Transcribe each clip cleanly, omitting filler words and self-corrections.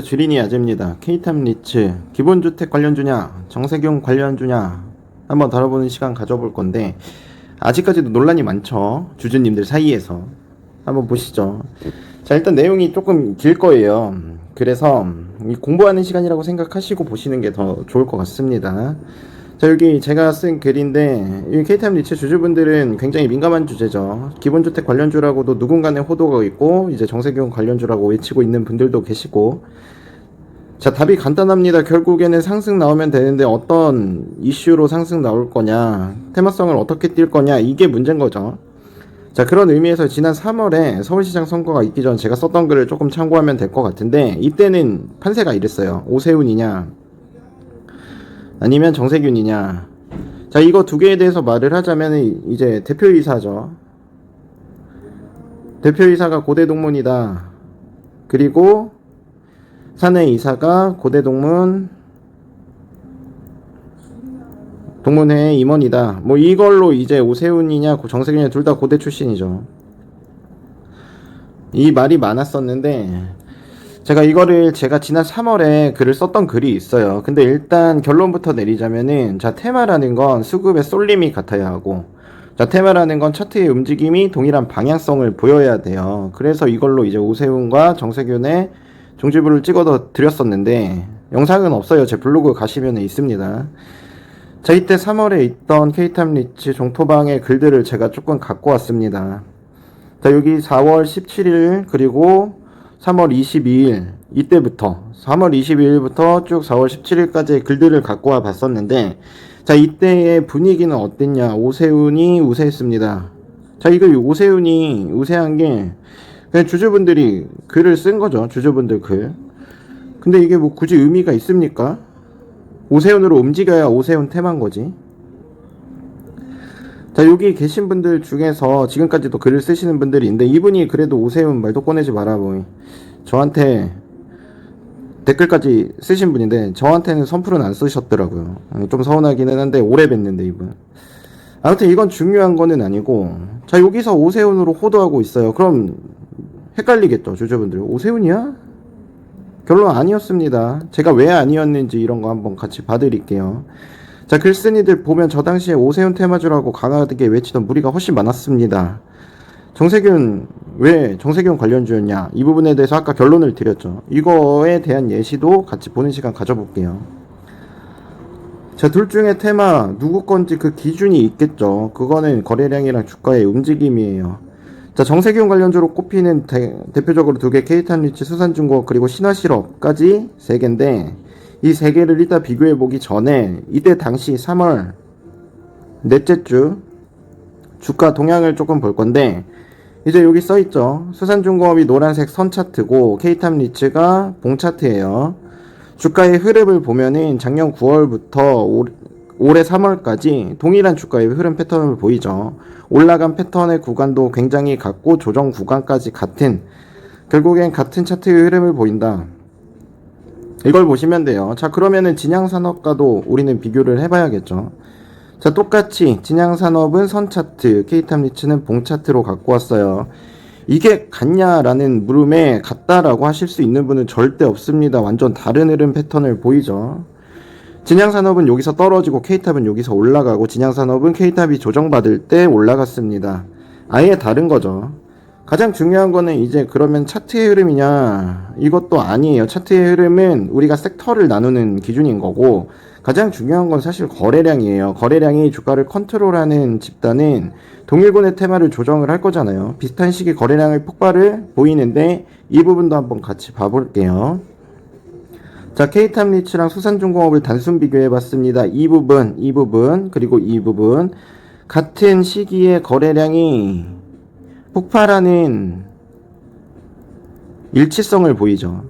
주린이 아재입니다. K탑리츠 기본주택 관련주냐 정세균 관련주냐 한번 다뤄보는 시간 가져볼 건데, 아직까지도 논란이 많죠. 주주님들 사이에서. 한번 보시죠. 자, 일단 내용이 조금 길 거예요. 그래서 공부하는 시간이라고 생각하시고 보시는 게 더 좋을 것 같습니다. 자, 여기 제가 쓴 글인데, 이 K탑리츠 주주분들은 굉장히 민감한 주제죠. 기본주택 관련주라고도 누군가의 호도가 있고, 이제 정세균 관련주라고 외치고 있는 분들도 계시고. 자, 답이 간단합니다. 결국에는 상승 나오면 되는데 어떤 이슈로 상승 나올 거냐, 테마성을 어떻게 띌 거냐, 이게 문제인 거죠. 자, 그런 의미에서 지난 3월에 서울시장 선거가 있기 전 제가 썼던 글을 조금 참고하면 될 것 같은데, 이때는 판세가 이랬어요. 오세훈이냐 아니면 정세균이냐. 자, 이거 두 개에 대해서 말을 하자면 이제 대표이사죠. 대표이사가 고대동문이다. 그리고 사내이사가 고대동문 동문회 임원이다. 뭐 이걸로 이제 오세훈이냐 정세균이냐 둘 다 고대 출신이죠. 이 말이 많았었는데, 제가 지난 3월에 글을 썼던 글이 있어요. 근데 일단 결론부터 내리자면은, 자, 테마라는 건 수급의 쏠림이 같아야 하고, 자, 테마라는 건 차트의 움직임이 동일한 방향성을 보여야 돼요. 그래서 이걸로 이제 오세훈과 정세균의 종지부를 찍어서 드렸었는데, 영상은 없어요. 제 블로그 가시면 있습니다. 자, 이때 3월에 있던 K탑리츠 종토방의 글들을 제가 조금 갖고 왔습니다. 자, 여기 4월 17일 그리고 3월 22일, 이때부터 3월 22일부터 쭉 4월 17일까지의 글들을 갖고 와 봤었는데, 자, 이때의 분위기는 어땠냐. 오세훈이 우세했습니다. 자, 이거 오세훈이 우세한 게 그냥 주주분들이 글을 쓴 거죠. 주주분들 글. 근데 이게 뭐 굳이 의미가 있습니까? 오세훈으로 움직여야 오세훈 테마인 거지. 자, 여기 계신 분들 중에서 지금까지도 글을 쓰시는 분들이 있는데, 이분이 그래도 오세훈 말도 꺼내지 마라 뭐 저한테 댓글까지 쓰신 분인데, 저한테는 선풀은 안 쓰셨더라고요. 좀 서운하기는 한데, 오래 뵀는데 이분. 아무튼 이건 중요한 거는 아니고, 자, 여기서 오세훈으로 호도하고 있어요. 그럼 헷갈리겠죠, 주주분들. 오세훈이야? 결론 아니었습니다. 제가 왜 아니었는지 이런 거 한번 같이 봐드릴게요. 자, 글쓴이들 보면 저 당시에 오세훈 테마주라고 강하게 외치던 무리가 훨씬 많았습니다. 정세균, 왜 정세균 관련주였냐, 이 부분에 대해서 아까 결론을 드렸죠. 이거에 대한 예시도 같이 보는 시간 가져볼게요. 자, 둘 중에 테마 누구 건지 그 기준이 있겠죠. 그거는 거래량이랑 주가의 움직임이에요. 자, 정세균 관련주로 꼽히는 대표적으로 두 개, K탑리츠, 수산중공업, 그리고 신화실업까지 세 개인데, 이 세 개를 일단 비교해 보기 전에 이때 당시 3월 넷째 주 주가 동향을 조금 볼 건데, 이제 여기 써 있죠. 수산중공업이 노란색 선 차트고 K탑리츠가 봉 차트예요. 주가의 흐름을 보면은 작년 9월부터 올해 3월까지 동일한 주가의 흐름 패턴을 보이죠. 올라간 패턴의 구간도 굉장히 같고 조정 구간까지 같은, 결국엔 같은 차트의 흐름을 보인다. 이걸 보시면 돼요. 자, 그러면은 진양산업과도 우리는 비교를 해봐야겠죠. 자, 똑같이 진양산업은 선 차트, K탑리츠는 봉 차트로 갖고 왔어요. 이게 같냐라는 물음에 같다라고 하실 수 있는 분은 절대 없습니다. 완전 다른 흐름 패턴을 보이죠. 진양산업은 여기서 떨어지고 K탑은 여기서 올라가고, 진양산업은 K탑이 조정받을 때 올라갔습니다. 아예 다른 거죠. 가장 중요한 거는 이제 그러면 차트의 흐름이냐, 이것도 아니에요. 차트의 흐름은 우리가 섹터를 나누는 기준인 거고, 가장 중요한 건 사실 거래량이에요. 거래량이 주가를 컨트롤하는 집단은 동일군의 테마를 조정을 할 거잖아요. 비슷한 시기 거래량의 폭발을 보이는데, 이 부분도 한번 같이 봐볼게요. 자, K탑리츠랑 수산중공업을 단순 비교해봤습니다. 이 부분, 그리고 이 부분. 같은 시기에 거래량이 폭발하는 일치성을 보이죠.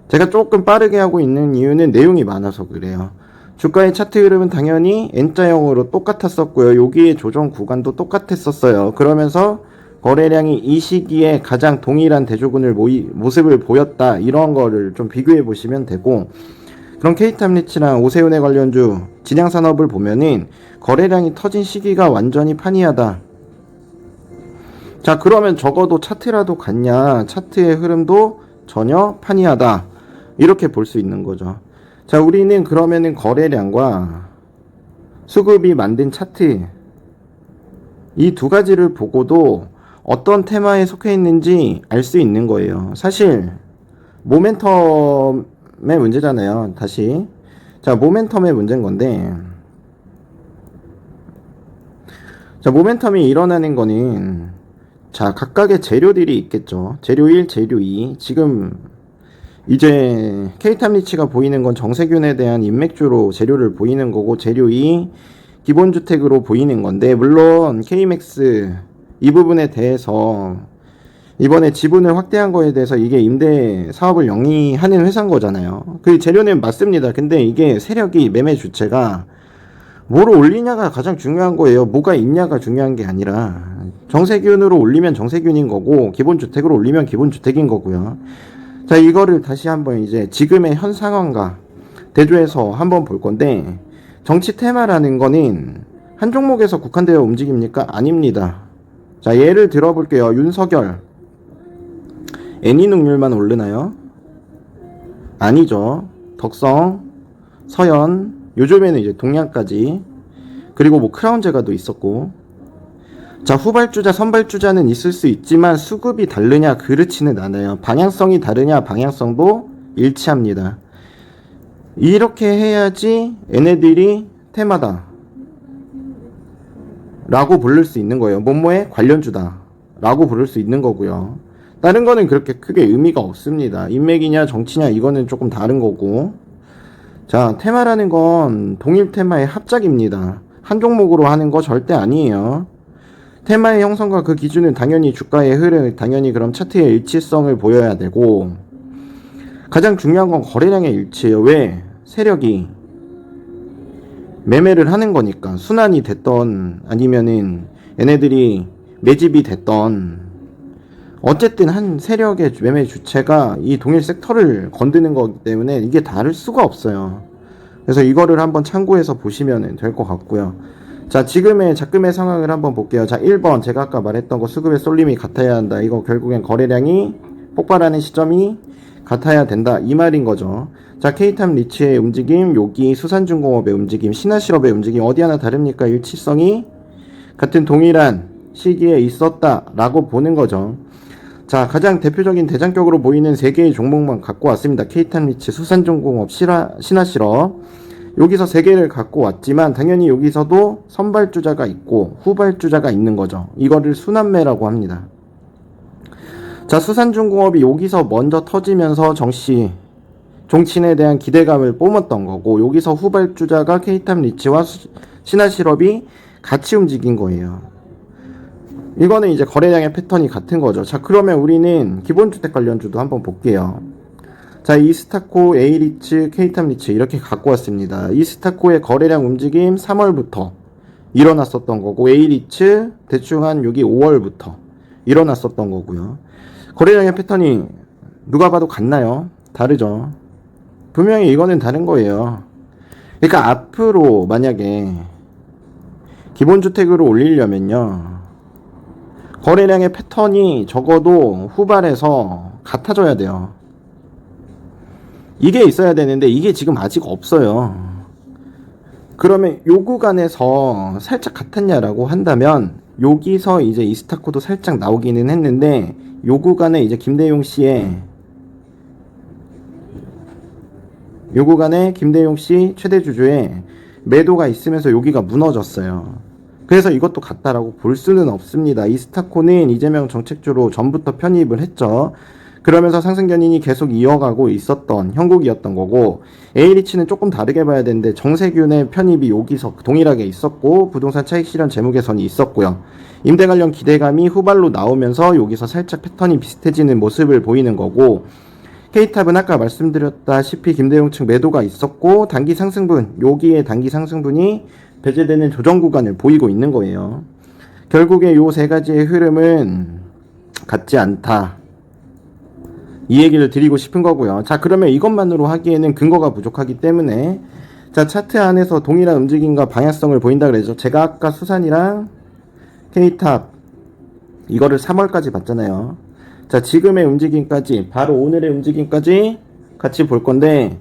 제가 조금 빠르게 하고 있는 이유는 내용이 많아서 그래요. 주가의 차트 흐름은 당연히 N자형으로 똑같았었고요. 여기에 조정 구간도 똑같았었어요. 그러면서 거래량이 이 시기에 가장 동일한 대조군을 모습을 보였다. 이런 거를 좀 비교해 보시면 되고, 그럼 K탑리츠랑 오세훈의 관련주 진양산업을 보면은 거래량이 터진 시기가 완전히 판이하다. 자, 그러면 적어도 차트라도 같냐, 차트의 흐름도 전혀 판이하다 이렇게 볼 수 있는 거죠. 자, 우리는 그러면은 거래량과 수급이 만든 차트 이 두 가지를 보고도 어떤 테마에 속해 있는지 알 수 있는 거예요. 사실 모멘텀의 문제잖아요. 다시 자, 모멘텀의 문제인 건데, 자, 모멘텀이 일어나는 거는 자, 각각의 재료들이 있겠죠. 재료 1, 재료 2. 지금 이제 K탑리치가 보이는 건 정세균에 대한 인맥주로 재료를 보이는 거고, 재료 2 기본주택으로 보이는 건데, 물론 KMX 이 부분에 대해서 이번에 지분을 확대한 거에 대해서 이게 임대 사업을 영위하는 회사인 거잖아요. 그 재료는 맞습니다. 근데 이게 세력이 매매 주체가 뭐로 올리냐가 가장 중요한 거예요. 뭐가 있냐가 중요한 게 아니라 정세균으로 올리면 정세균인 거고 기본주택으로 올리면 기본주택인 거고요. 자, 이거를 다시 한번 이제 지금의 현 상황과 대조해서 한번 볼 건데, 정치 테마라는 거는 한 종목에서 국한되어 움직입니까? 아닙니다. 자, 예를 들어볼게요. 윤석열 애니능률만 오르나요? 아니죠. 덕성, 서현, 요즘에는 이제 동양까지, 그리고 뭐 크라운제가도 있었고. 자, 후발주자, 선발주자는 있을 수 있지만 수급이 다르냐? 그렇지는 않아요. 방향성이 다르냐? 방향성도 일치합니다. 이렇게 해야지 얘네들이 테마다 라고 부를 수 있는 거예요. 뭐뭐의 관련주다 라고 부를 수 있는 거고요. 다른 거는 그렇게 크게 의미가 없습니다. 인맥이냐 정치냐 이거는 조금 다른 거고. 자, 테마라는 건 동일 테마의 합작입니다. 한 종목으로 하는 거 절대 아니에요. 테마의 형성과 그 기준은 당연히 주가의 흐름, 당연히 그럼 차트의 일치성을 보여야 되고, 가장 중요한 건 거래량의 일치예요. 왜? 세력이 매매를 하는 거니까. 순환이 됐던 아니면은 얘네들이 매집이 됐던, 어쨌든 한 세력의 매매 주체가 이 동일 섹터를 건드는 거기 때문에 이게 다를 수가 없어요. 그래서 이거를 한번 참고해서 보시면 될 것 같고요. 자, 지금의 작금의 상황을 한번 볼게요. 자, 1번 제가 아까 말했던 거 수급의 쏠림이 같아야 한다. 이거 결국엔 거래량이 폭발하는 시점이 같아야 된다. 이 말인 거죠. 자, K탑 리츠의 움직임, 여기 수산중공업의 움직임, 신화실업의 움직임 어디 하나 다릅니까? 일치성이 같은 동일한 시기에 있었다라고 보는 거죠. 자, 가장 대표적인 대장격으로 보이는 3개의 종목만 갖고 왔습니다. K탑 리츠, 수산중공업, 신화실업. 여기서 3개를 갖고 왔지만 당연히 여기서도 선발주자가 있고 후발주자가 있는 거죠. 이거를 순환매라고 합니다. 자, 수산중공업이 여기서 먼저 터지면서 종친에 대한 기대감을 뿜었던 거고, 여기서 후발주자가 K탑 리츠와 신화실업이 같이 움직인 거예요. 이거는 이제 거래량의 패턴이 같은 거죠. 자, 그러면 우리는 기본주택 관련주도 한번 볼게요. 자, 이스타코, A리츠, K탑 리츠 이렇게 갖고 왔습니다. 이스타코의 거래량 움직임 3월부터 일어났었던 거고, A리츠 대충 한 여기 5월부터 일어났었던 거고요. 거래량의 패턴이 누가 봐도 같나요? 다르죠. 분명히 이거는 다른 거예요. 그러니까 앞으로 만약에 기본주택으로 올리려면요, 거래량의 패턴이 적어도 후발에서 같아져야 돼요. 이게 있어야 되는데 이게 지금 아직 없어요. 그러면 요 구간에서 살짝 같았냐라고 한다면, 여기서 이제 이스타코도 살짝 나오기는 했는데 요 구간에 이제 김대용 씨의 요 구간에 김대용 씨 최대 주주의 매도가 있으면서 여기가 무너졌어요. 그래서 이것도 같다라고 볼 수는 없습니다. 이스타코는 이재명 정책주로 전부터 편입을 했죠. 그러면서 상승 견인이 계속 이어가고 있었던 형국이었던 거고, A리츠는 조금 다르게 봐야 되는데 정세균의 편입이 여기서 동일하게 있었고, 부동산 차익 실현 재무 개선이 있었고요. 임대 관련 기대감이 후발로 나오면서 여기서 살짝 패턴이 비슷해지는 모습을 보이는 거고, K탑은 아까 말씀드렸다시피 김대용 측 매도가 있었고, 단기 상승분, 여기에 단기 상승분이 배제되는 조정 구간을 보이고 있는 거예요. 결국에 요 3가지의 흐름은 같지 않다, 이 얘기를 드리고 싶은 거고요. 자, 그러면 이것만으로 하기에는 근거가 부족하기 때문에, 자, 차트 안에서 동일한 움직임과 방향성을 보인다 그랬죠. 제가 아까 수산이랑 K탑 이거를 3월까지 봤잖아요. 자, 지금의 움직임까지, 바로 오늘의 움직임까지 같이 볼 건데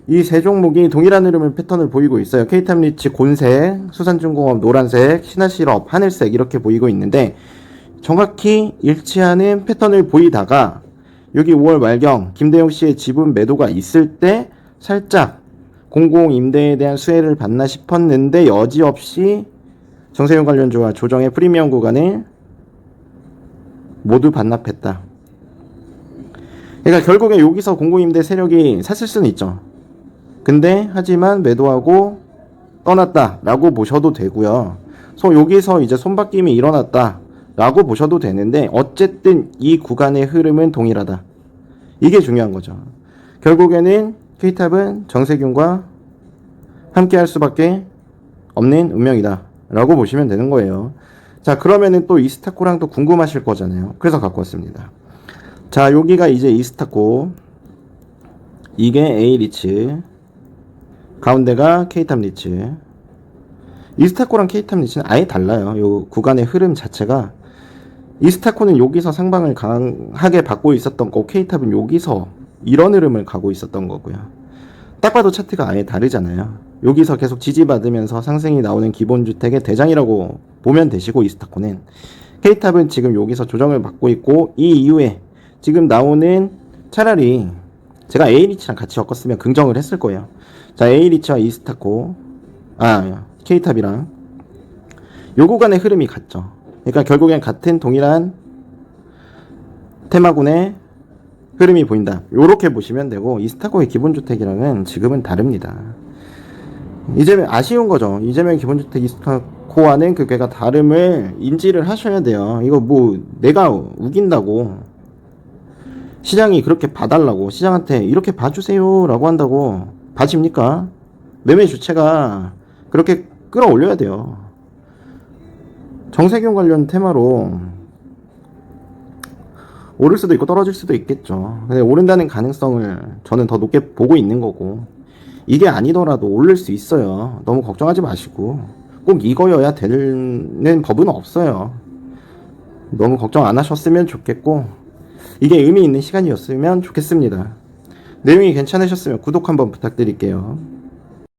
이 세 종목이 동일한 흐름을 패턴을 보이고 있어요. K탑리치 곤색, 수산중공업 노란색, 신화실업 하늘색 이렇게 보이고 있는데 정확히 일치하는 패턴을 보이다가 여기 5월 말경 김대용 씨의 지분 매도가 있을 때 살짝 공공임대에 대한 수혜를 받나 싶었는데 여지없이 정세윤 관련주와 조정의 프리미엄 구간을 모두 반납했다. 그러니까 결국에 여기서 공공임대 세력이 샀을 수는 있죠. 근데 하지만 매도하고 떠났다 라고 보셔도 되고요. 그래서 여기서 이제 손바뀜이 일어났다 라고 보셔도 되는데 어쨌든 이 구간의 흐름은 동일하다. 이게 중요한 거죠. 결국에는 K탑은 정세균과 함께 할 수밖에 없는 운명이다 라고 보시면 되는 거예요. 자, 그러면은 또 이스타코랑 또 궁금하실 거잖아요. 그래서 갖고 왔습니다. 자, 여기가 이제 이스타코, 이게 A리츠, 가운데가 K탑 리츠. 이스타코랑 K탑 리츠는 아예 달라요. 요 구간의 흐름 자체가. 이스타코는 여기서 상방을 강하게 받고 있었던 거고 K탑은 여기서 이런 흐름을 가고 있었던 거고요. 딱 봐도 차트가 아예 다르잖아요. 여기서 계속 지지받으면서 상승이 나오는 기본주택의 대장이라고 보면 되시고 이스타코는. K탑은 지금 여기서 조정을 받고 있고 이 이후에 지금 나오는 차라리 제가 A리츠랑 같이 엮었으면 긍정을 했을 거예요. 자, A리츠와 이스타코, K탑이랑 요 구간의 흐름이 같죠. 그러니까 결국엔 같은 동일한 테마군의 흐름이 보인다. 요렇게 보시면 되고 이스타코의 기본주택이랑은 지금은 다릅니다. 이재명 아쉬운 거죠. 이재명 기본주택 이스타코와는 그게가 다름을 인지를 하셔야 돼요. 이거 뭐 내가 우긴다고 시장이 그렇게 봐달라고 시장한테 이렇게 봐주세요 라고 한다고 봐집니까? 매매 주체가 그렇게 끌어올려야 돼요. 정세균 관련 테마로 오를 수도 있고 떨어질 수도 있겠죠. 근데 오른다는 가능성을 저는 더 높게 보고 있는 거고 이게 아니더라도 오를 수 있어요. 너무 걱정하지 마시고 꼭 이거여야 되는 법은 없어요. 너무 걱정 안 하셨으면 좋겠고 이게 의미 있는 시간이었으면 좋겠습니다. 내용이 괜찮으셨으면 구독 한번 부탁드릴게요.